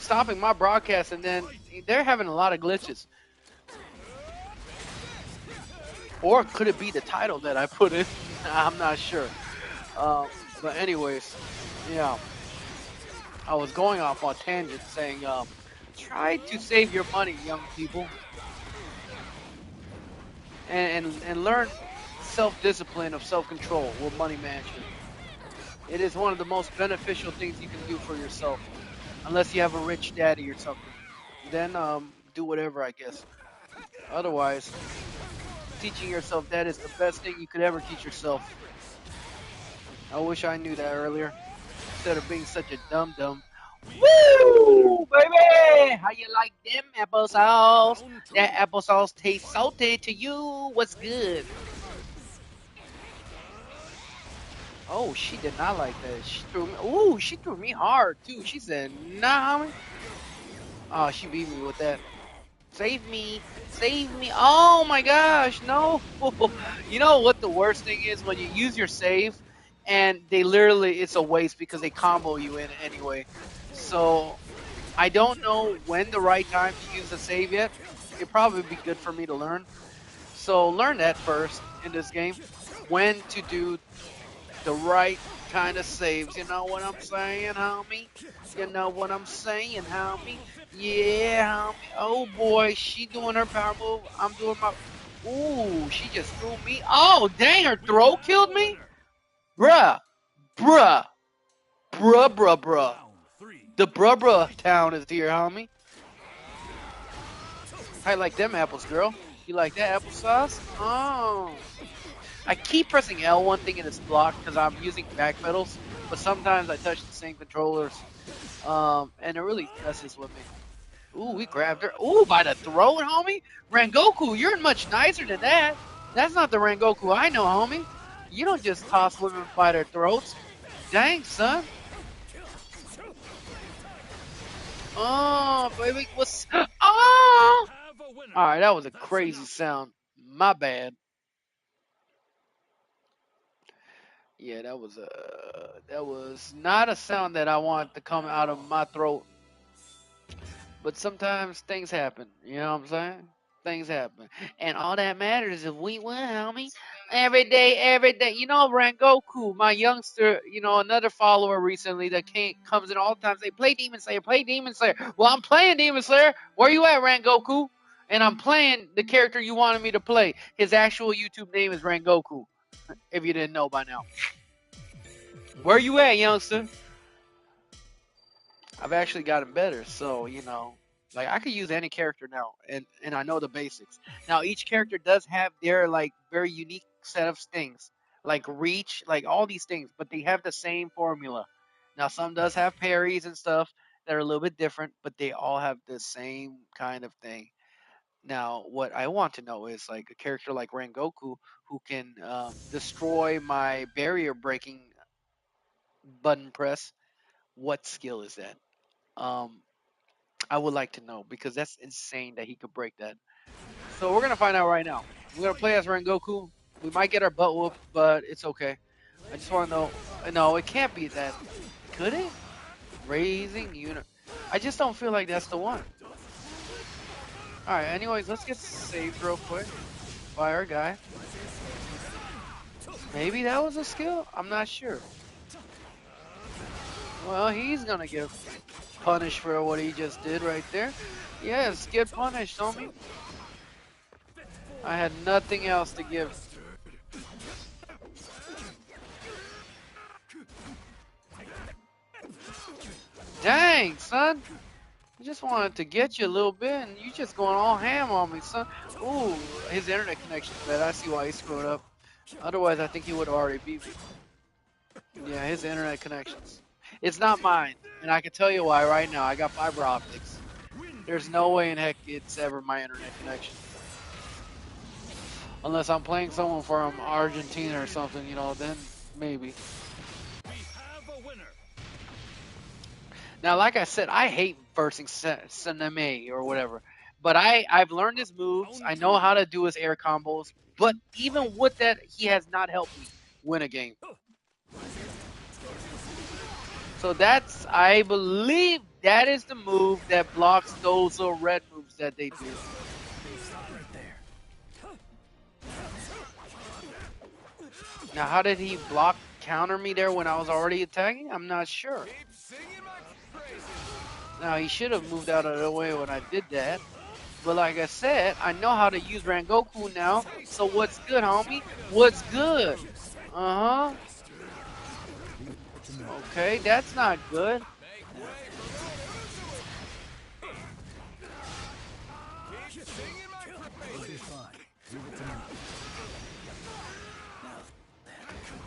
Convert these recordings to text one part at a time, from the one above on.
stopping my broadcast, and then they're having a lot of glitches. Or could it be the title that I put in? I'm not sure. But anyways, yeah, I was going off on tangent saying, try to save your money, young people, and learn self-discipline of self-control with money management. It is one of the most beneficial things you can do for yourself, unless you have a rich daddy or something. Then do whatever, I guess. Otherwise, teaching yourself that is the best thing you could ever teach yourself. I wish I knew that earlier instead of being such a dum dum. Woo, baby! How you like them applesauce? That applesauce tastes salty to you. What's good? Oh, she did not like that. She threw me. Ooh, she threw me hard too. She said, "Nah, homie." Oh, she beat me with that. Save me, save me. Oh my gosh, no. You know what the worst thing is when you use your save and they literally it's a waste because they combo you in anyway. So I don't know when the right time to use the save yet. It'd probably be good for me to learn. So learn that first in this game. When to do the right kind of saves. You know what I'm saying, homie? You know what I'm saying, homie? Yeah, homie. Oh boy, she doing her power move. I'm doing my. Ooh, she just threw me. Oh, dang, her throw killed me? Bruh, bruh, bruh. The bruh town is here, homie. I like them apples, girl. You like that applesauce? Oh. I keep pressing L one thing and it's blocked because I'm using back pedals, but sometimes I touch the same controllers, and it really messes with me. Ooh, we grabbed her. Ooh, by the throat, homie. Rangoku, you're much nicer than that. That's not the Rangoku I know, homie. You don't just toss women by their throats. Dang, son. Oh, baby, what's... Oh! All right, that was a crazy sound. My bad. Yeah, that was not a sound that I want to come out of my throat. But sometimes things happen. You know what I'm saying? Things happen, and all that matters is we win, homie. Every day, every day. You know, Rangoku, my youngster. You know, another follower recently that comes in all the time. Say, play Demon Slayer, play Demon Slayer. Well, I'm playing Demon Slayer. Where you at, Rangoku? And I'm playing the character you wanted me to play. His actual YouTube name is Rangoku. If you didn't know by now. Where you at, youngster? I've actually gotten better, so like I could use any character now, and I know the basics. Now each character does have their like very unique set of things, like reach, like all these things, but they have the same formula. Now some does have parries and stuff that are a little bit different, but they all have the same kind of thing. Now, what I want to know is like a character like Rengoku who can destroy my barrier breaking button press. What skill is that? Um, I would like to know because that's insane that he could break that. So we're gonna find out right now. We're gonna play as Rengoku. We might get our butt whooped, but it's okay. I just want to know. No, it can't be that. Could it? Raising unit. I just don't feel like that's the one. All right. Anyways, let's get saved real quick by our guy. Maybe that was a skill. I'm not sure. Well, he's gonna get punished for what he just did right there. Yes, get punished, homie. I had nothing else to give. Dang, son. I just wanted to get you a little bit, and you just going all ham on me, son. Ooh, his internet connection's bad. I see why he screwed up. Otherwise, I think he would have already beat me. Yeah, his internet connections. It's not mine, and I can tell you why right now. I got fiber optics. There's no way in heck it's ever my internet connection. Unless I'm playing someone from Argentina or something, then maybe. Now, like I said, I hate versing Saname or whatever. But I've learned his moves. I know how to do his air combos. But even with that, he has not helped me win a game. So that's, I believe, that is the move that blocks those red moves that they do. Now, how did he counter me there when I was already attacking? I'm not sure. Now, he should have moved out of the way when I did that. But like I said, I know how to use Rangoku now. So what's good, homie? What's good? Uh-huh. Okay, that's not good.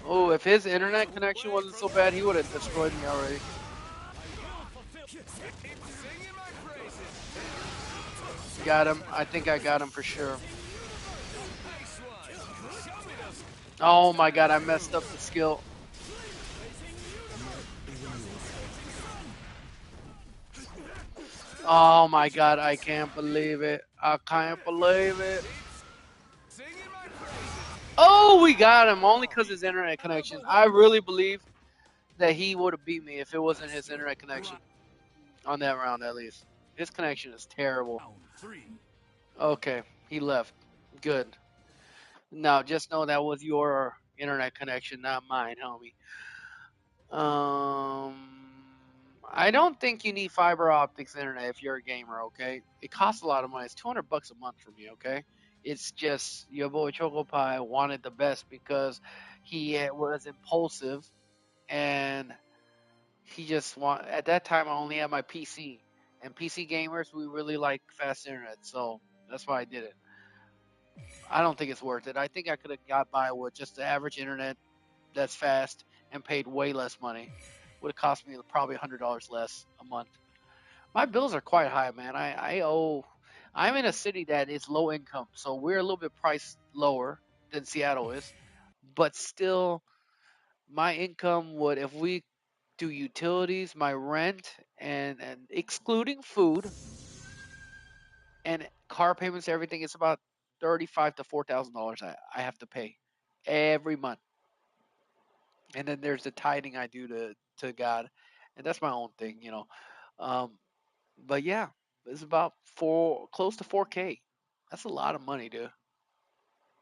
Oh, if his internet connection wasn't so bad, he would have destroyed me already. Got him. I think I got him for sure. Oh my god, I messed up the skill. Oh my god, I can't believe it. I can't believe it. Oh, we got him only because his internet connection. I really believe that he would have beat me if it wasn't his internet connection on that round, at least. His connection is terrible. Okay, he left. Good. Now, just know that was your internet connection, not mine, homie. I don't think you need fiber optics internet if you're a gamer, okay? It costs a lot of money. It's $200 a month for me, okay? It's just your boy Choco Pie wanted the best because he was impulsive and he just want. At that time, I only had my PC, and PC gamers we really like fast internet, so that's why I did it. I don't think it's worth it. I think I could have got by with just the average internet that's fast and paid way less money. Would have cost me probably $100 less a month. My bills are quite high, man. I owe. I'm in a city that is low income, so we're a little bit priced lower than Seattle is, but still, my income would, if we do utilities, my rent, and excluding food and car payments, everything, it's about $35 to $4,000 I have to pay every month. And then there's the tithing I do to God, and that's my own thing, you know. Um, but yeah, it's about close to 4K. That's a lot of money, dude.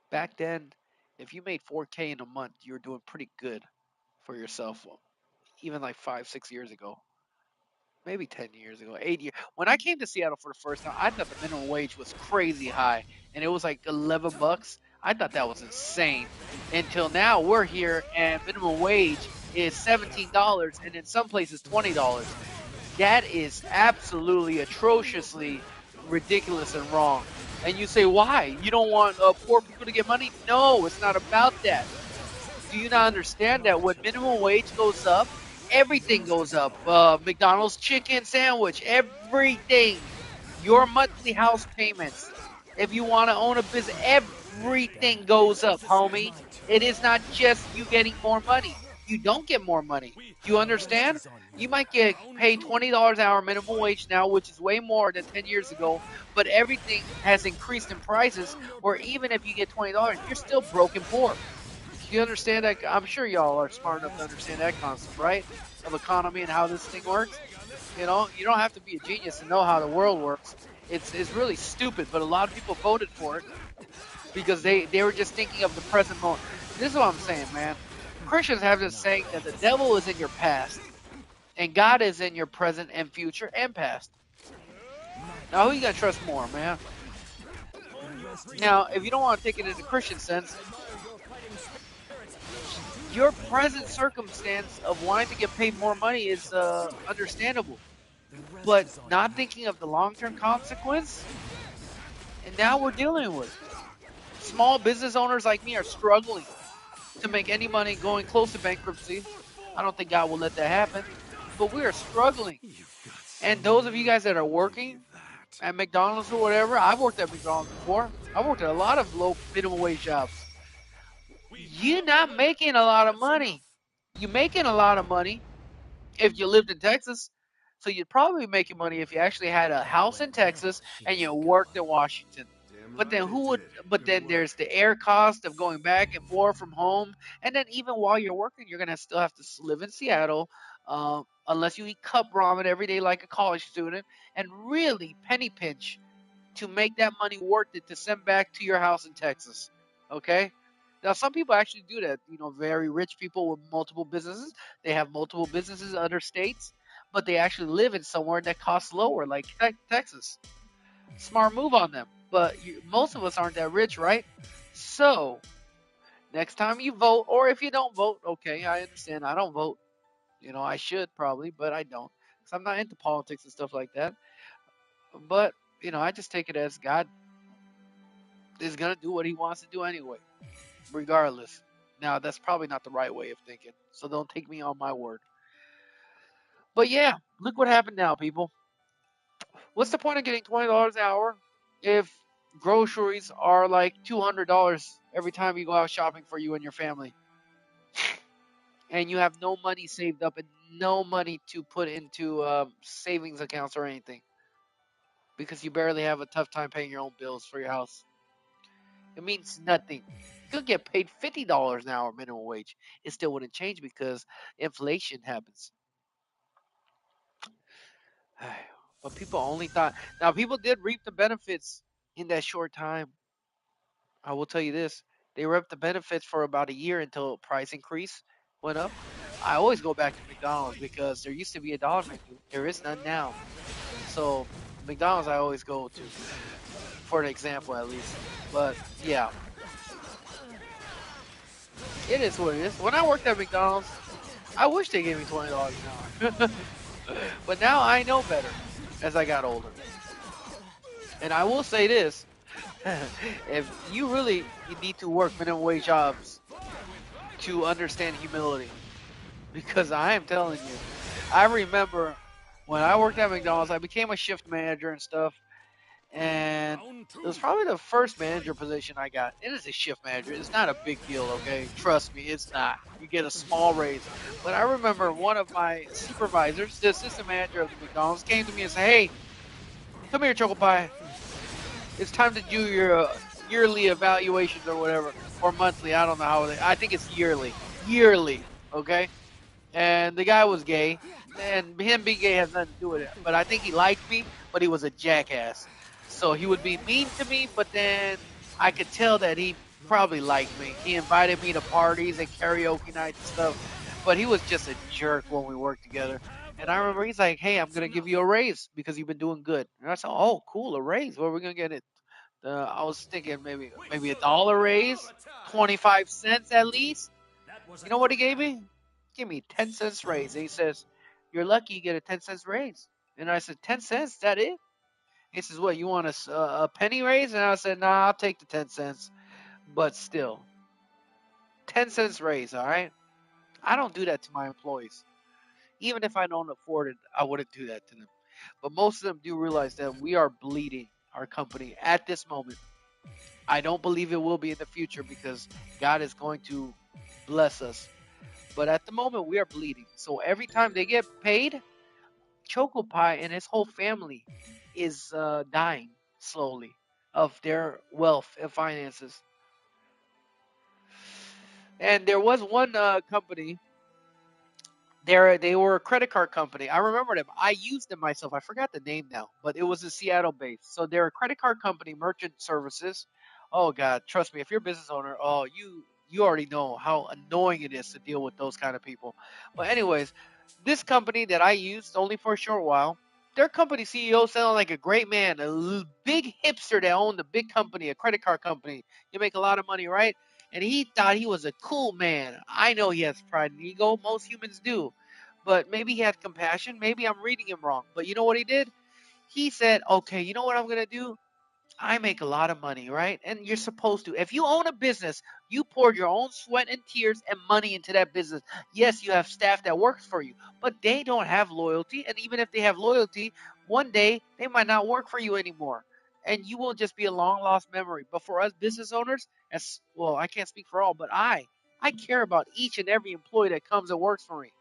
Back then, if you made 4K in a month, you were doing pretty good for yourself. Even like 5, 6 years ago, maybe 10 years ago, 8 years. When I came to Seattle for the first time, I thought the minimum wage was crazy high, and it was like $11. I thought that was insane. Until now, we're here, and minimum wage is $17, and in some places $20. That is absolutely atrociously ridiculous and wrong. And you say, why? You don't want poor people to get money? No, it's not about that. Do you not understand that when minimum wage goes up, everything goes up? McDonald's chicken sandwich, everything. Your monthly house payments. If you want to own a business, everything goes up, homie. It is not just you getting more money. You don't get more money. Do you understand? You might get paid $20 an hour minimum wage now, which is way more than 10 years ago, but everything has increased in prices, or even if you get $20, you're still broke and poor. You understand that? I'm sure y'all are smart enough to understand that concept, right? Of economy and how this thing works. You know, you don't have to be a genius to know how the world works. It's really stupid, but a lot of people voted for it because they were just thinking of the present moment. This is what I'm saying, man. Christians have this saying that the devil is in your past and God is in your present and future and past. Now, who you gonna trust more, man? Now, if you don't want to take it in the Christian sense, your present circumstance of wanting to get paid more money is understandable, but not thinking of the long-term consequence. And now we're dealing with small business owners like me are struggling to make any money, going close to bankruptcy. I don't think God will let that happen, but we are struggling. And those of you guys that are working at McDonald's or whatever, I've worked at McDonald's before. I've worked at a lot of low minimum wage jobs. You're not making a lot of money. You're making a lot of money if you lived in Texas. So you'd probably be making money if you actually had a house in Texas and you worked in Washington. But then who would? But then there's the air cost of going back and forth from home, and then even while you're working, you're gonna still have to live in Seattle. unless you eat cup ramen every day like a college student, and really penny pinch to make that money worth it to send back to your house in Texas. Okay? Now, some people actually do that. You know, very rich people with multiple businesses. They have multiple businesses in other states, but they actually live in somewhere that costs lower, like Texas. Smart move on them. But most of us aren't that rich, right? So, next time you vote, or if you don't vote, okay, I understand. I don't vote. You know, I should probably, but I don't. Because I'm not into politics and stuff like that. But, you know, I just take it as God is going to do what he wants to do anyway, regardless. Now, that's probably not the right way of thinking. So don't take me on my word. But yeah, look what happened now, people. What's the point of getting $20 an hour if groceries are like $200 every time you go out shopping for you and your family? And you have no money saved up and no money to put into savings accounts or anything because you barely have a tough time paying your own bills for your house. It means nothing. You could get paid $50 an hour minimum wage. It still wouldn't change because inflation happens. But people only thought. Now, people did reap the benefits in that short time. I will tell you this. They reaped the benefits for about a year until price increase went up. I always go back to McDonald's because there used to be a dollar menu. There is none now. So, McDonald's I always go to, for an example at least. But yeah, it is what it is. When I worked at McDonald's, I wish they gave me $20 an hour. But now I know better as I got older. And I will say this. If you really you need to work minimum wage jobs to understand humility, because I am telling you, I remember when I worked at McDonald's, I became a shift manager and stuff, and it was probably the first manager position I got. It is a shift manager. It's not a big deal, okay? Trust me, it's not. You get a small raise. But I remember one of my supervisors, the assistant manager of the McDonald's, came to me and said, "Hey, come here, Choco Pie. It's time to do your yearly evaluations or whatever, or monthly. I don't know how they. I think it's yearly. Yearly, okay?" And the guy was gay, and him being gay has nothing to do with it. But I think he liked me, but he was a jackass. So he would be mean to me, but then I could tell that he probably liked me. He invited me to parties and karaoke nights and stuff, but he was just a jerk when we worked together. And I remember he's like, "Hey, I'm gonna give you a raise because you've been doing good." And I said, "Oh, cool, a raise. Where are we gonna get it?" I was thinking maybe a dollar raise, 25 cents at least. You know what he gave me? Give me 10 cents raise. And he says, "You're lucky you get a 10 cents raise." And I said, 10 cents? That it? He says, "What, you want a penny raise?" And I said, "Nah, I'll take the 10 cents." But still, 10 cents raise, all right? I don't do that to my employees. Even if I don't afford it, I wouldn't do that to them. But most of them do realize that we are bleeding our company at this moment. I don't believe it will be in the future because God is going to bless us. But at the moment, we are bleeding. So every time they get paid, Choco Pie and his whole family is dying slowly of their wealth and finances. And there was one company. They were a credit card company. I remember them. I used them myself. I forgot the name now, but it was a Seattle based. So they're a credit card company, merchant services. Oh God, trust me, if you're a business owner, oh you already know how annoying it is to deal with those kind of people. But anyways, this company that I used only for a short while, their company CEO sounded like a great man, a big hipster that owned a big company, a credit card company. You make a lot of money, right? And he thought he was a cool man. I know he has pride and ego. Most humans do. But maybe he had compassion. Maybe I'm reading him wrong. But you know what he did? He said, "Okay, you know what I'm going to do? I make a lot of money, right? And you're supposed to. If you own a business, you poured your own sweat and tears and money into that business. Yes, you have staff that works for you, but they don't have loyalty. And even if they have loyalty, one day they might not work for you anymore. And you will just be a long lost memory. But for us business owners, as well, I can't speak for all, but I care about each and every employee that comes and works for me.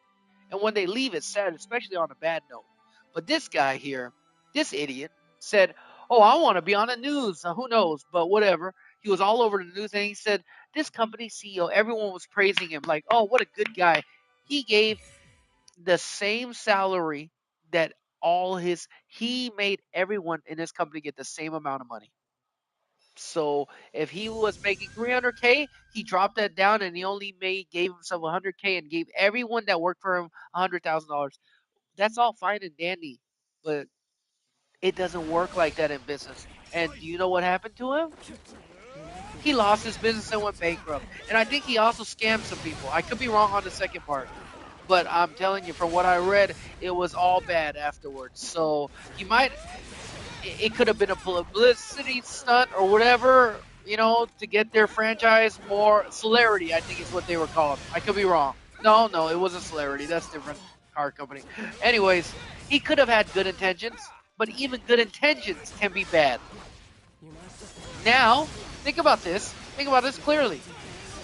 And when they leave, it's sad, especially on a bad note. But this guy here, this idiot, said, "Oh, I want to be on the news." Who knows? But whatever. He was all over the news and he said, "This company CEO, everyone was praising him like, oh, what a good guy. He gave the same salary that he made everyone in his company get the same amount of money. So if he was making 300K, he dropped that down and he only gave himself 100K and gave everyone that worked for him $100,000. That's all fine and dandy, but it doesn't work like that in business. And do you know what happened to him? He lost his business and went bankrupt. And I think he also scammed some people. I could be wrong on the second part, but I'm telling you, from what I read, it was all bad afterwards. So he might, it could have been a publicity stunt or whatever, to get their franchise more celerity, I think is what they were called. I could be wrong. No, no, it wasn't celerity. That's a different car company. Anyways, he could have had good intentions, but even good intentions can be bad. Now, think about this. Think about this clearly.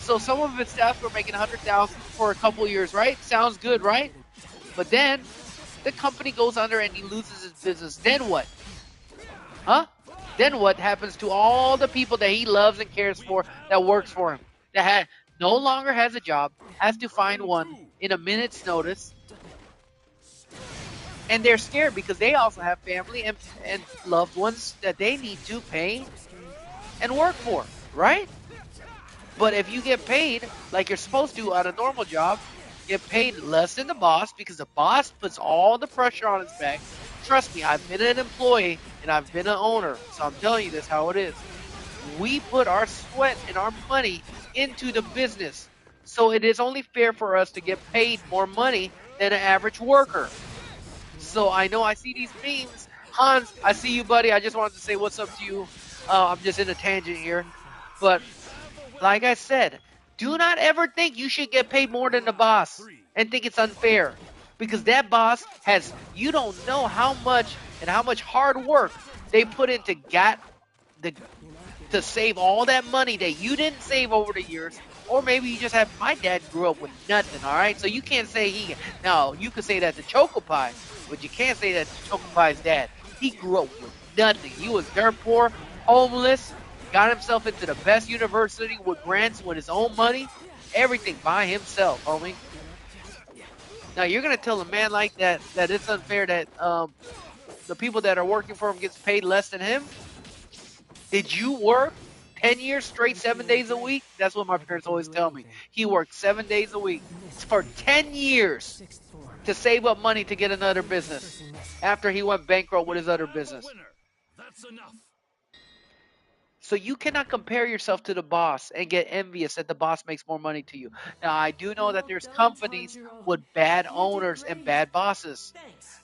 So some of his staff were making 100,000 for a couple years, right? Sounds good, right? But then the company goes under and he loses his business. Then what? Huh? Then what happens to all the people that he loves and cares for that works for him? That no longer has a job, has to find one in a minute's notice, and they're scared because they also have family and loved ones that they need to pay and work for, right? But if you get paid like you're supposed to at a normal job, get paid less than the boss because the boss puts all the pressure on his back. Trust me, I've been an employee and I've been an owner, so I'm telling you this how it is. We put our sweat and our money into the business, so it is only fair for us to get paid more money than an average worker. So I know I see these memes. Hans, I see you, buddy. I just wanted to say what's up to you. I'm just in a tangent here. But like I said, do not ever think you should get paid more than the boss and think it's unfair. Because that boss you don't know how much and how much hard work they put into the to save all that money that you didn't save over the years. Or maybe you just have, my dad grew up with nothing, all right? So you can't say now you could say that to Choco Pie, but you can't say that to Choco Pie's dad. He grew up with nothing. He was dirt poor, homeless, got himself into the best university with grants with his own money, everything by himself, homie. Now you're gonna tell a man like that it's unfair that the people that are working for him gets paid less than him? Did you work 10 years straight, 7 days a week? That's what my parents always tell me. He worked 7 days a week for 10 years to save up money to get another business after he went bankrupt with his other business. So you cannot compare yourself to the boss and get envious that the boss makes more money to you. Now, I do know that there's companies with bad owners and bad bosses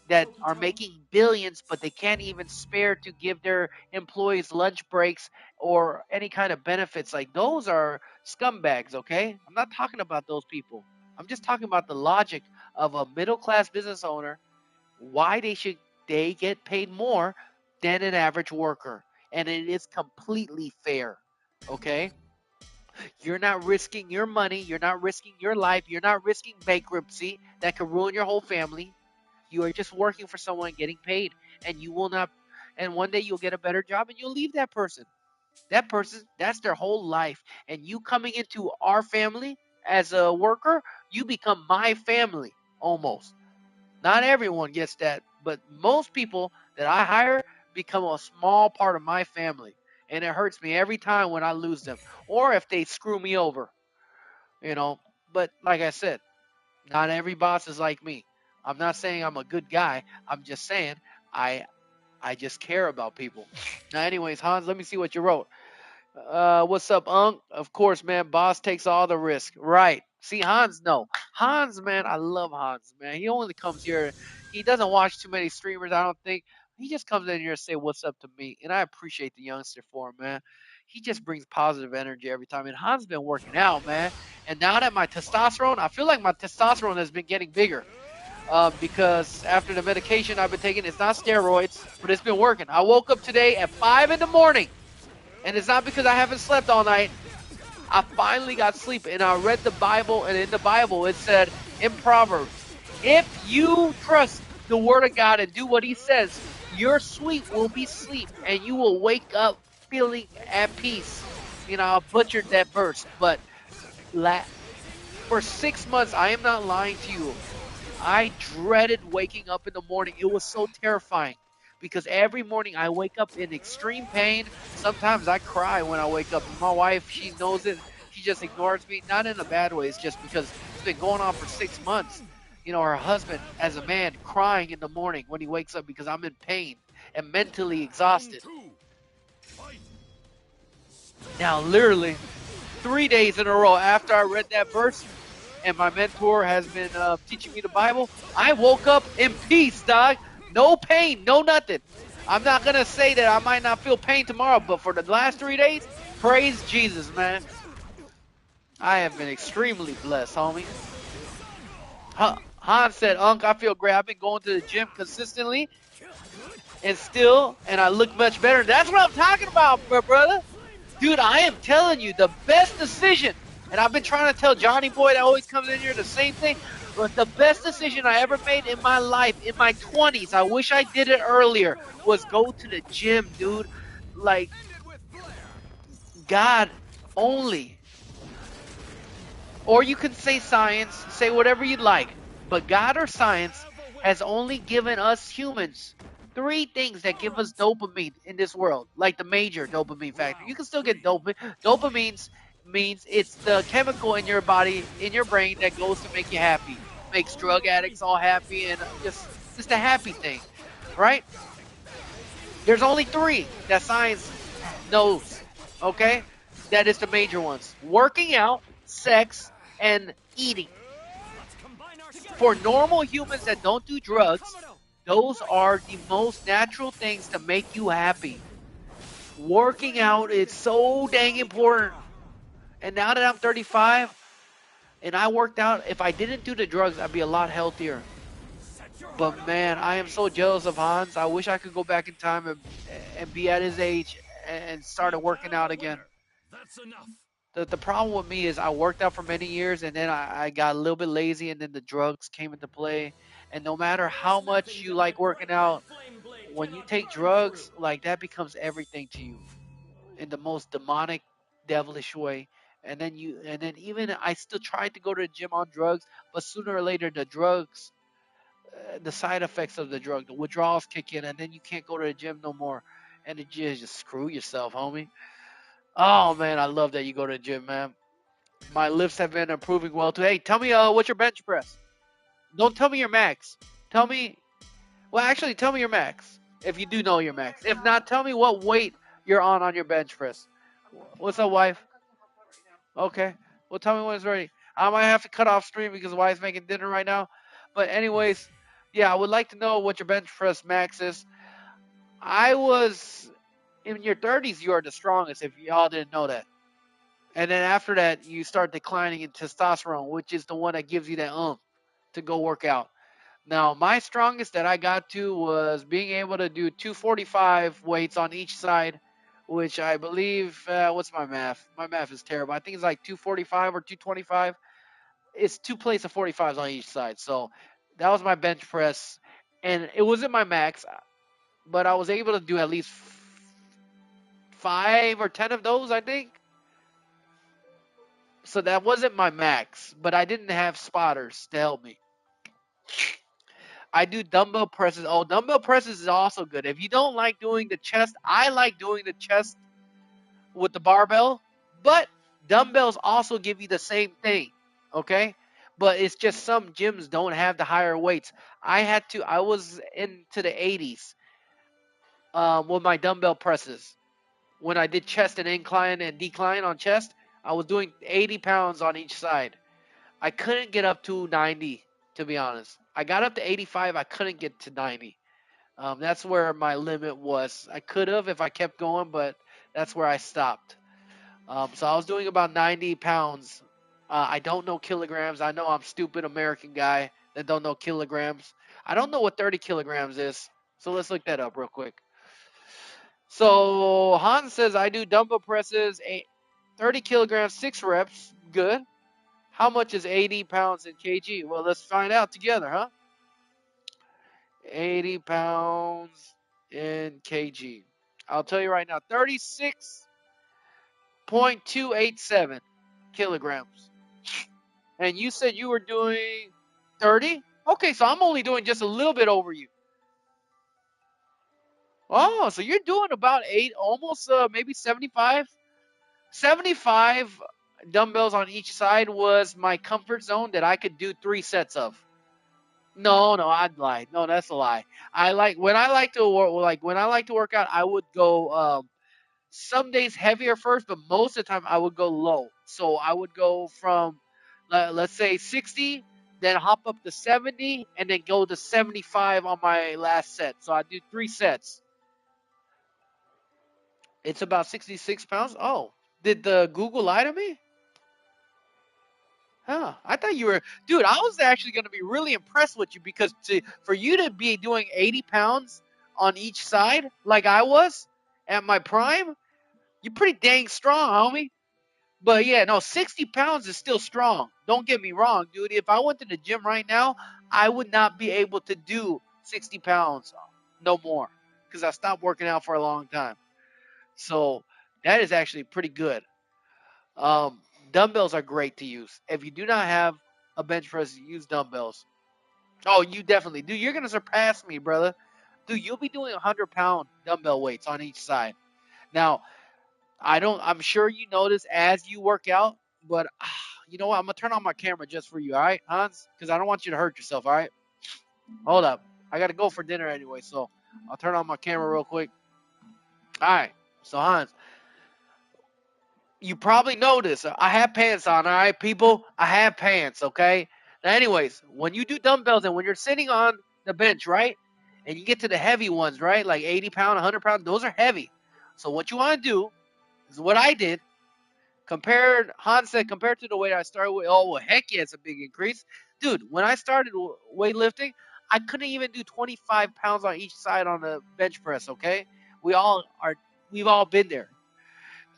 that are making billions, but they can't even spare to give their employees lunch breaks or any kind of benefits. Like, those are scumbags, okay? I'm not talking about those people. I'm just talking about the logic of a middle class business owner, why they get paid more than an average worker. And it is completely fair, okay? You're not risking your money, you're not risking your life, you're not risking bankruptcy that could ruin your whole family. You are just working for someone getting paid, and you will not. And one day you'll get a better job, and you'll leave that person. That person, that's their whole life. And you coming into our family as a worker, you become my family almost. Not everyone gets that, but most people that I hire become a small part of my family. And it hurts me every time when I lose them or if they screw me over, you know. But like I said, not every boss is like me. I'm not saying I'm a good guy. I'm just saying I I just care about people. Now, anyways, Hans, let me see what you wrote. What's up, Unc? Of course, man. Boss takes all the risk. Right. See, Hans, no. Hans, man, I love Hans, man. He only comes here. He doesn't watch too many streamers, I don't think. He just comes in here and say what's up to me, and I appreciate the youngster for him, man. He just brings positive energy every time. And Hans been working out, man. And now that my testosterone, I feel like my testosterone has been getting bigger. Because after the medication I've been taking, it's not steroids, but it's been working. I woke up today at 5 in the morning, and it's not because I haven't slept all night. I finally got sleep, and I read the Bible, and in the Bible it said in Proverbs, if you trust the Word of God and do what He says, your sleep will be sleep, and you will wake up feeling at peace. I butchered that verse, but for 6 months, I am not lying to you. I dreaded waking up in the morning. It was so terrifying because every morning I wake up in extreme pain. Sometimes I cry when I wake up. My wife, she knows it. She just ignores me, not in a bad way. It's just because it's been going on for 6 months. You know, her husband, as a man, crying in the morning when he wakes up because I'm in pain and mentally exhausted. Now, literally, 3 days in a row after I read that verse, and my mentor has been teaching me the Bible, I woke up in peace, dog. No pain, no nothing. I'm not going to say that I might not feel pain tomorrow, but for the last 3 days, praise Jesus, man. I have been extremely blessed, homie. Han said, Unc, I feel great. I've been going to the gym consistently and I look much better. That's what I'm talking about, brother. Dude, I am telling you, the best decision, and I've been trying to tell Johnny Boy that always comes in here the same thing, but the best decision I ever made in my life, in my 20s, I wish I did it earlier, was go to the gym, dude. Like, God only. Or you can say science, say whatever you'd like, but God or science has only given us humans three things that give us dopamine in this world, like the major dopamine factor. You can still get dopamine. Dopamine means it's the chemical in your body, in your brain that goes to make you happy. Makes drug addicts all happy and just a happy thing, right? There's only three that science knows, okay? That is the major ones. Working out, sex, and eating. For normal humans that don't do drugs, those are the most natural things to make you happy. Working out is so dang important. And now that I'm 35 and I worked out, if I didn't do the drugs, I'd be a lot healthier. But man, I am so jealous of Hans. I wish I could go back in time and be at his age and started working out again. The problem with me is I worked out for many years and then I got a little bit lazy and then the drugs came into play. And no matter how much you like working out, when you take drugs, like that becomes everything to you in the most demonic, devilish way. And then even I still tried to go to the gym on drugs, but sooner or later the drugs, the side effects of the drug, the withdrawals kick in, and then you can't go to the gym no more. And it just screw yourself, homie. Oh man, I love that you go to the gym, man. My lifts have been improving well too. Hey, tell me what's your bench press? Don't tell me your max. Tell me, well, actually, tell me your max if you do know your max. If not, tell me what weight you're on your bench press. What's up, wife? Okay. Well, tell me when it's ready. I might have to cut off stream because wife's making dinner right now. But anyways, yeah, I would like to know what your bench press max is. I was in your 30s. You are the strongest. If y'all didn't know that. And then after that, you start declining in testosterone, which is the one that gives you that to go work out. Now, my strongest that I got to was being able to do 245 weights on each side, which I believe, what's my math? My math is terrible. I think it's like 245 or 225. It's two plates of 45s on each side. So that was my bench press. And it wasn't my max, but I was able to do at least 5 or 10 of those, I think. So that wasn't my max, but I didn't have spotters to help me. I do dumbbell presses. Oh, dumbbell presses is also good. If you don't like doing the chest, I like doing the chest with the barbell, but dumbbells also give you the same thing. Okay? But it's just some gyms don't have the higher weights. I was into the 80s with my dumbbell presses. When I did chest and incline and decline on chest, I was doing 80 pounds on each side. I couldn't get up to 90, to be honest. I got up to 85. I couldn't get to 90. That's where my limit was. I could have if I kept going, but that's where I stopped. So I was doing about 90 pounds. I don't know kilograms. I know I'm stupid American guy that don't know kilograms. I don't know what 30 kilograms is. So let's look that up real quick. So Hans says I do dumbbell presses, 30 kilograms, 6 reps. Good. How much is 80 pounds in kg? Well, let's find out together, huh? 80 pounds in kg. I'll tell you right now, 36.287 kilograms. And you said you were doing 30? Okay, so I'm only doing just a little bit over you. Oh, so you're doing about eight, almost maybe 75. 75 dumbbells on each side was my comfort zone that I could do 3 sets of. No, no, I'd lie. No, that's a lie. When I like to work out, I would go some days heavier first, but most of the time I would go low. So I would go from let's say 60, then hop up to 70, and then go to 75 on my last set. So I do 3 sets. It's about 66 pounds. Oh, did the Google lie to me? Huh. I thought you were, dude. I was actually going to be really impressed with you because for you to be doing 80 pounds on each side, like I was at my prime, you're pretty dang strong, homie. But yeah, no, 60 pounds is still strong. Don't get me wrong, dude. If I went to the gym right now, I would not be able to do 60 pounds no more because I stopped working out for a long time. So that is actually pretty good. Um, Dumbbells are great to use. If you do not have a bench press, use dumbbells. Oh, you definitely do. You're gonna surpass me, brother. Dude, you'll be doing 100-pound dumbbell weights on each side. Now, I don't. I'm sure you notice as you work out, but you know what? I'm gonna turn on my camera just for you, all right, Hans? Because I don't want you to hurt yourself. All right? Hold up. I gotta go for dinner anyway, so I'll turn on my camera real quick. All right. So Hans, you probably notice I have pants on, all right, people? I have pants, okay? Now, anyways, when you do dumbbells and when you're sitting on the bench, right, and you get to the heavy ones, right, like 80 pound, 100 pound, those are heavy. So what you want to do is what I did. Hans said, compared to the weight I started with, oh, well, heck yeah, it's a big increase. Dude, when I started weightlifting, I couldn't even do 25 pounds on each side on the bench press, okay? We all are, we've all been there.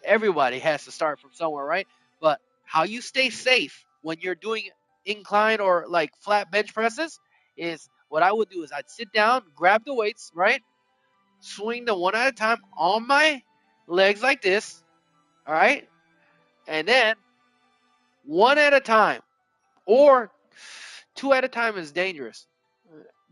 Everybody has to start from somewhere, right? But how you stay safe when you're doing incline or like flat bench presses is what I would do is I'd sit down, grab the weights, right? Swing them one at a time on my legs like this, all right? And then one at a time or two at a time is dangerous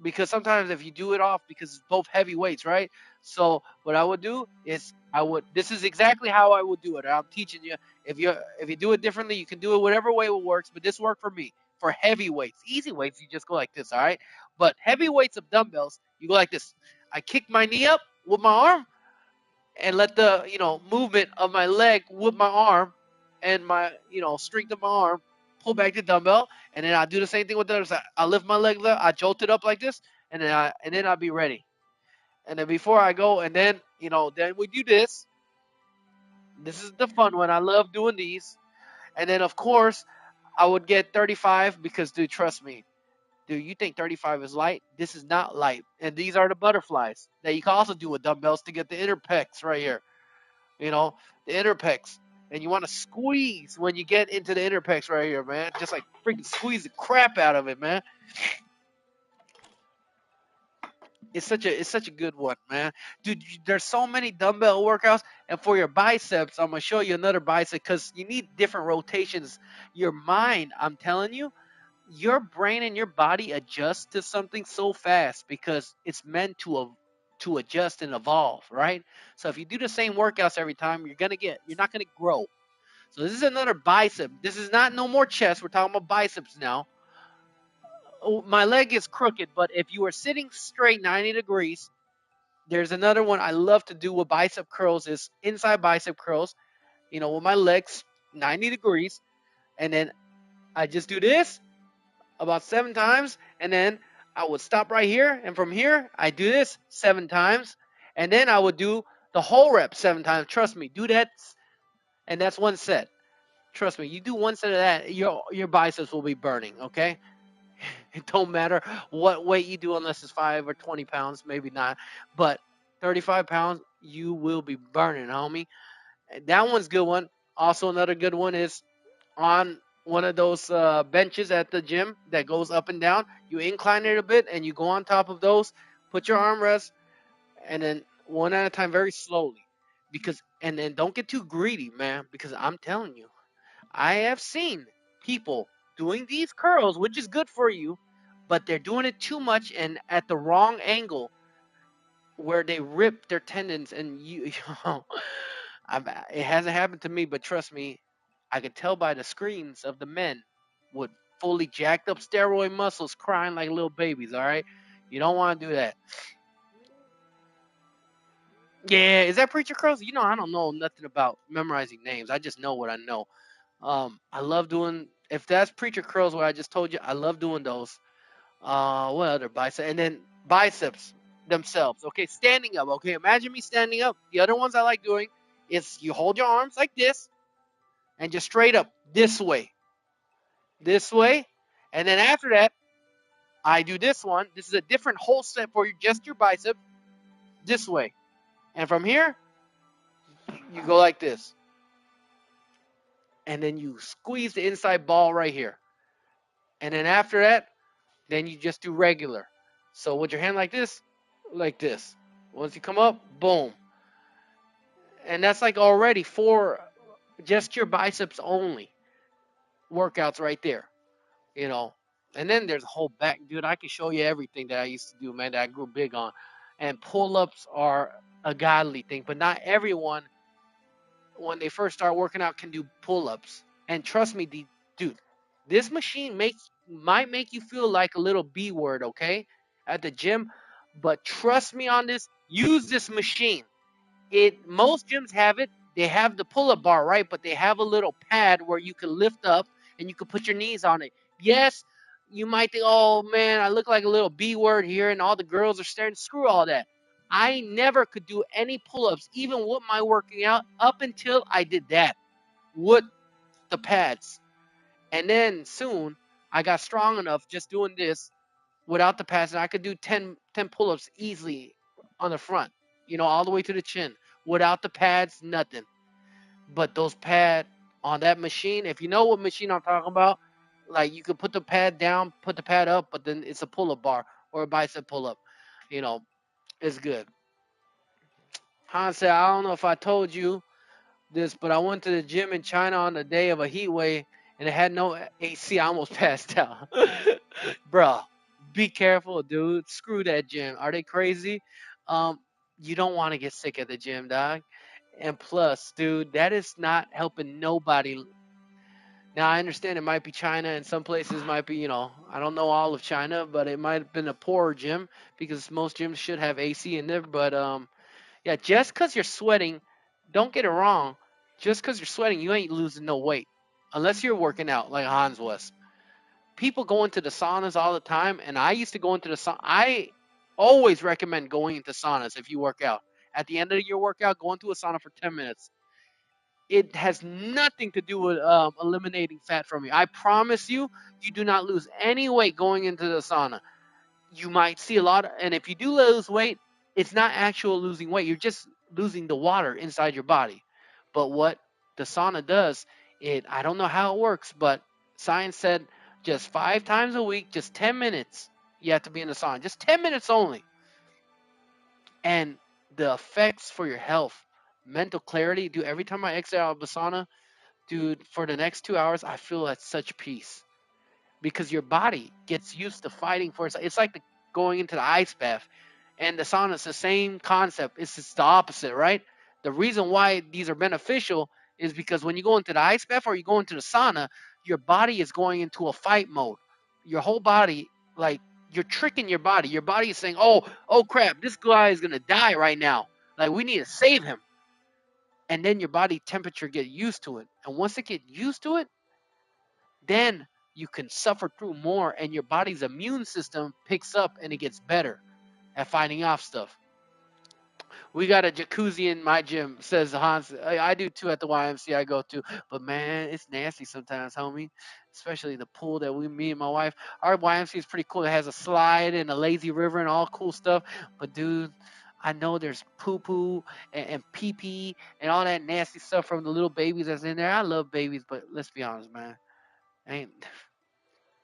because sometimes if you do it off because it's both heavy weights, right? So what I would do is I would this is exactly how I would do it. I'm teaching you. If you do it differently, you can do it whatever way it works, but this worked for me. For heavy weights, easy weights, you just go like this, all right? But heavy weights of dumbbells, you go like this. I kick my knee up with my arm and let the movement of my leg with my arm and my strength of my arm pull back the dumbbell, and then I do the same thing with the other side. I lift my leg, I jolt it up like this, and then I'll be ready. And then before I go, and then then we do this. This is the fun one. I love doing these. And then of course I would get 35 because dude, trust me, dude, you think 35 is light? This is not light. And these are the butterflies that you can also do with dumbbells to get the inner pecs right here. you know, the inner pecs. And you want to squeeze when you get into the inner pecs right here, man. Just like freaking squeeze the crap out of it, man. It's such a good one, man. Dude, there's so many dumbbell workouts, and for your biceps, I'm gonna show you another bicep because you need different rotations. Your mind, I'm telling you, your brain and your body adjust to something so fast because it's meant to adjust and evolve, right? So if you do the same workouts every time, you're not gonna grow. So this is another bicep. This is not no more chest. We're talking about biceps now. Oh, my leg is crooked, but if you are sitting straight 90 degrees, there's another one I love to do with bicep curls is inside bicep curls, with my legs 90 degrees. And then I just do this about 7 times. And then I would stop right here. And from here, I do this 7 times. And then I would do the whole rep 7 times. Trust me, do that. And that's one set. Trust me, you do one set of that, your biceps will be burning, okay? It don't matter what weight you do unless it's 5 or 20 pounds, maybe not. But 35 pounds, you will be burning, homie. That one's a good one. Also, another good one is on one of those benches at the gym that goes up and down. You incline it a bit and you go on top of those, put your armrest, and then one at a time, very slowly. And then don't get too greedy, man, because I'm telling you, I have seen people doing these curls, which is good for you, but they're doing it too much and at the wrong angle where they rip their tendons and you I've, it hasn't happened to me, but trust me, I could tell by the screams of the men with fully jacked up steroid muscles crying like little babies. All right, you don't want to do that. Yeah, is that preacher curls? You know, I don't know nothing about memorizing names. I just know what I know. I love doing if that's preacher curls. What I just told you, I love doing those. What other bicep? And then biceps themselves. Okay, standing up. Okay, imagine me standing up. The other ones I like doing is you hold your arms like this and just straight up this way, and then after that, I do this one. This is a different whole set for just your bicep this way, and from here you go like this, and then you squeeze the inside ball right here, and then after that, then you just do regular. So with your hand like this, like this. Once you come up, boom, and that's like already four just your biceps only workouts right there, you know. And then there's a whole back, dude. I can show you everything that I used to do, man, that I grew big on. And pull-ups are a godly thing, but not everyone when they first start working out can do pull-ups. And trust me, dude, this machine might make you feel like a little B word, okay, at the gym. But trust me on this. Use this machine. It most gyms have it. They have the pull-up bar, right? But they have a little pad where you can lift up and you can put your knees on it. Yes, you might think, "Oh man, I look like a little B word here," and all the girls are staring. Screw all that. I never could do any pull-ups, even with my working out, up until I did that with the pads. And then soon I got strong enough just doing this without the pads, and I could do 10 pull-ups easily on the front, all the way to the chin without the pads, nothing. But those pad on that machine, if you know what machine I'm talking about, like you could put the pad down, put the pad up, but then it's a pull-up bar or a bicep pull-up. You know, it's good. Han said, I don't know if I told you this, but I went to the gym in China on the day of a heat wave and it had no AC. I almost passed out. Bro, be careful, dude. Screw that gym. Are they crazy? Um, you don't want to get sick at the gym, dog. And plus, dude, that is not helping nobody. Now, I understand it might be China and some places might be, I don't know all of China, but it might have been a poorer gym because most gyms should have AC in there. But yeah, just because you're sweating, don't get it wrong. Just because you're sweating, you ain't losing no weight. Unless you're working out like Hans was. People go into the saunas all the time, and I used to go into the sauna. I always recommend going into saunas if you work out. At the end of your workout, go into a sauna for 10 minutes. It has nothing to do with eliminating fat from you. I promise you, you do not lose any weight going into the sauna. You might see a lot, and if you do lose weight, it's not actual losing weight. You're just losing the water inside your body. But what the sauna does, I don't know how it works, but science said just 5 times a week, just 10 minutes, you have to be in the sauna. Just 10 minutes only. And the effects for your health, mental clarity, dude, every time I exit out of the sauna, dude, for the next 2 hours, I feel at such peace because your body gets used to fighting for itself. It's like going into the ice bath, and the sauna is the same concept. It's just the opposite, right? The reason why these are beneficial is because when you go into the ice bath or you go into the sauna, your body is going into a fight mode. Your whole body, like you're tricking your body. Your body is saying, "Oh crap, this guy is gonna die right now. Like we need to save him." And then your body temperature get used to it, and once it get used to it, then you can suffer through more and your body's immune system picks up and it gets better at fighting off stuff. We got a jacuzzi in my gym, says Hans. I do too at the YMCA I go to, but man, it's nasty sometimes, homie. Especially the pool that me and my wife. Our YMCA is pretty cool. It has a slide and a lazy river and all cool stuff. But dude, I know there's poo poo and pee pee and all that nasty stuff from the little babies that's in there. I love babies, but let's be honest, man. Ain't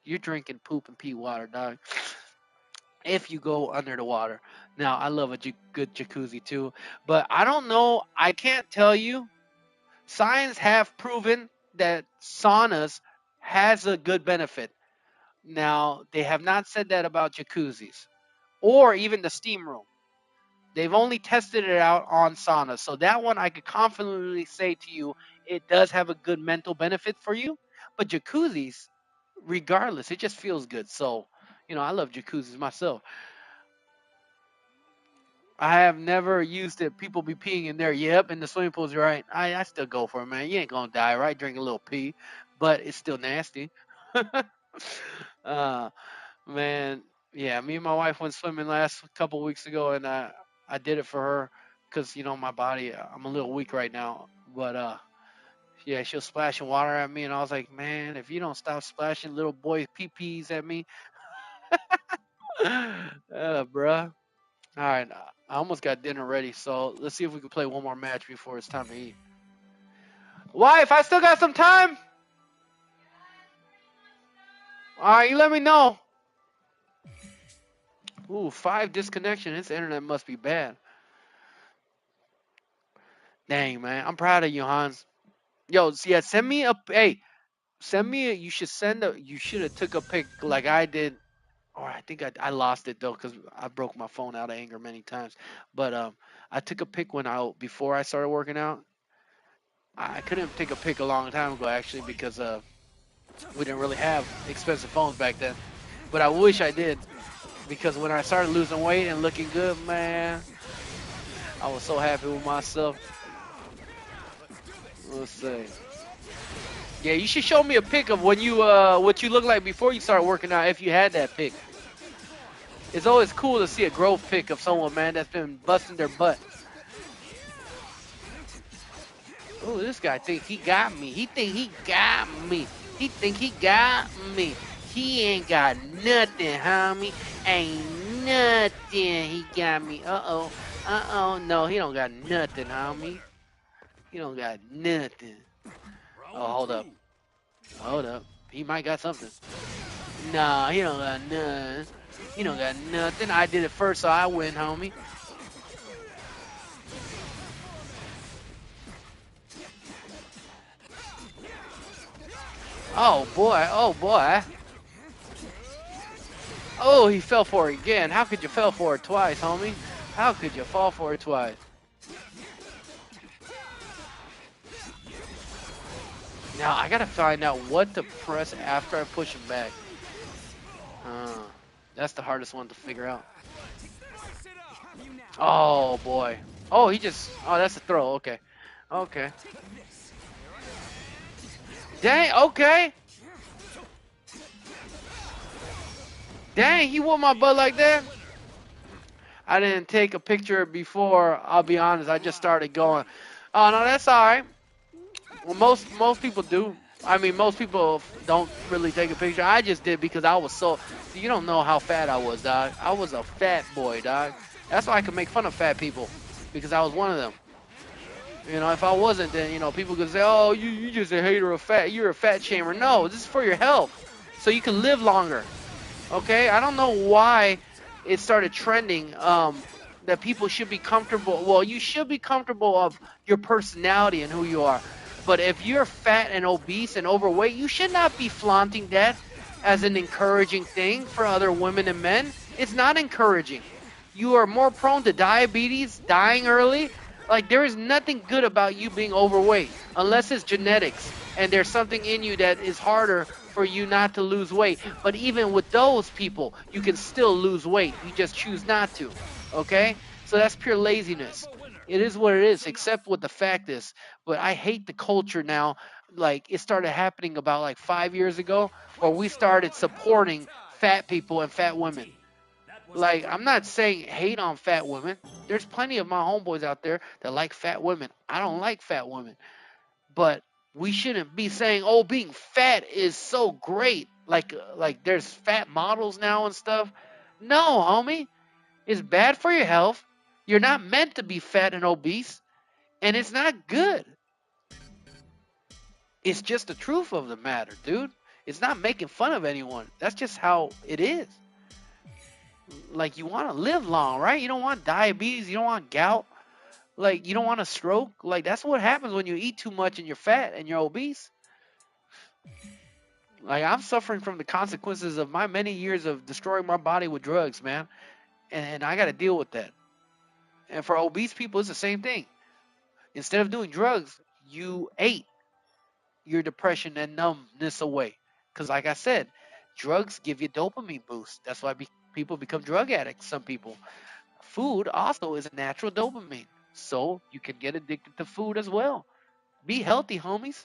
you're drinking poop and pee water, dog. If you go under the water. Now, I love a good jacuzzi too, but I don't know. I can't tell you. Science have proven that saunas has a good benefit. Now, they have not said that about jacuzzis or even the steam room. They've only tested it out on saunas. So that one I could confidently say to you, it does have a good mental benefit for you. But jacuzzis, regardless, it just feels good. So, I love jacuzzis myself. I have never used it. People be peeing in there. Yep, in the swimming pools, you're right. I still go for it, man. You ain't gonna die, right? Drink a little pee, but it's still nasty. uh, Man, yeah, me and my wife went swimming last couple weeks ago, and I did it for her because my body, I'm a little weak right now. But yeah, she was splashing water at me, and I was like, man, if you don't stop splashing little boy pee pees at me, bruh. All right, I almost got dinner ready, so let's see if we can play one more match before it's time to eat. Wife, I still got some time. All right, you let me know. Ooh, 5 disconnection. His internet must be bad. Dang, man, I'm proud of you, Hans. Yo, yeah, send me a hey, send me a, you should send a you should have took a pic like I did, or I think I lost it though because I broke my phone out of anger many times. But I took a pic when I before I started working out. I couldn't take a pic a long time ago actually because we didn't really have expensive phones back then. But I wish I did because when I started losing weight and looking good, man, I was so happy with myself. Let's see. Yeah, you should show me a pic of when you what you look like before you start working out if you had that pic. It's always cool to see a growth pic of someone, man, that's been busting their butt. Oh, this guy think he got me. He think he got me. He think he got me. He ain't got nothing, homie. Ain't nothing. He got me. Uh-oh. Uh-oh. No, he don't got nothing, homie. He don't got nothing. Oh, hold up. Hold up. He might got something. Nah, he don't got nothing. He don't got nothing. I did it first, so I win, homie. Oh boy, oh boy. Oh, he fell for it again. How could you fall for it twice, homie? How could you fall for it twice? Now, I gotta find out what to press after I push him back. Uh, that's the hardest one to figure out. Oh boy. Oh, oh, that's a throw. Okay. Okay. Dang, okay. Dang, he whooped my butt like that? I didn't take a picture before, I'll be honest. I just started going. Oh, no, that's all right. Well, most people do. I mean, most people don't really take a picture. I just did because I was so. You don't know how fat I was, dog. I was a fat boy, dog. That's why I could make fun of fat people because I was one of them. If I wasn't, then people could say, "Oh, you just a hater of fat. You're a fat shamer." No, this is for your health, so you can live longer. Okay, I don't know why it started trending that people should be comfortable. Well, you should be comfortable of your personality and who you are. But if you're fat and obese and overweight, you should not be flaunting that as an encouraging thing for other women and men. It's not encouraging. You are more prone to diabetes, dying early. Like, there is nothing good about you being overweight unless it's genetics and there's something in you that is harder for you not to lose weight. But even with those people, you can still lose weight. You just choose not to. Okay? So that's pure laziness. It is what it is, except what the fact is. But I hate the culture now. Like, it started happening about like 5 years ago where we started supporting fat people and fat women. Like, I'm not saying hate on fat women. There's plenty of my homeboys out there that like fat women. I don't like fat women. But we shouldn't be saying, "Oh, being fat is so great." Like there's fat models now and stuff. No, homie. It's bad for your health. You're not meant to be fat and obese, and it's not good. It's just the truth of the matter, dude. It's not making fun of anyone. That's just how it is. Like, you want to live long, right? You don't want diabetes, you don't want gout, like you don't want a stroke. Like, that's what happens when you eat too much and you're fat and you're obese. Like I'm suffering from the consequences of my many years of destroying my body with drugs, man, and I got to deal with that. And for obese people, it's the same thing. Instead of doing drugs, you ate your depression and numbness away. Because, like I said, drugs give you dopamine boost. That's why people become drug addicts. Some people. Food also is a natural dopamine, so you can get addicted to food as well. Be healthy, homies.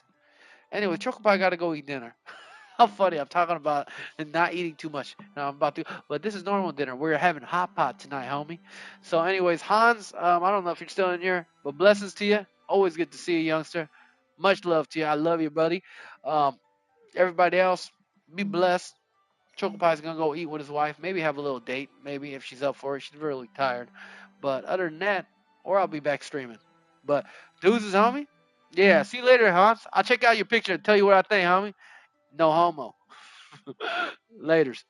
Anyway, Choco Pie got to go eat dinner. How funny! I'm talking about not eating too much. Now I'm about to, but this is normal dinner. We're having hot pot tonight, homie. So, anyways, Hans, I don't know if you're still in here, but blessings to you. Always good to see you, youngster. Much love to you. I love you, buddy. Um, Everybody else, be blessed. Chocopie's gonna go eat with his wife. Maybe have a little date. Maybe if she's up for it. She's really tired. But other than that, or I'll be back streaming. But deuces, homie. Yeah, see you later, Hans. I'll check out your picture and tell you what I think, homie. No homo. Laters.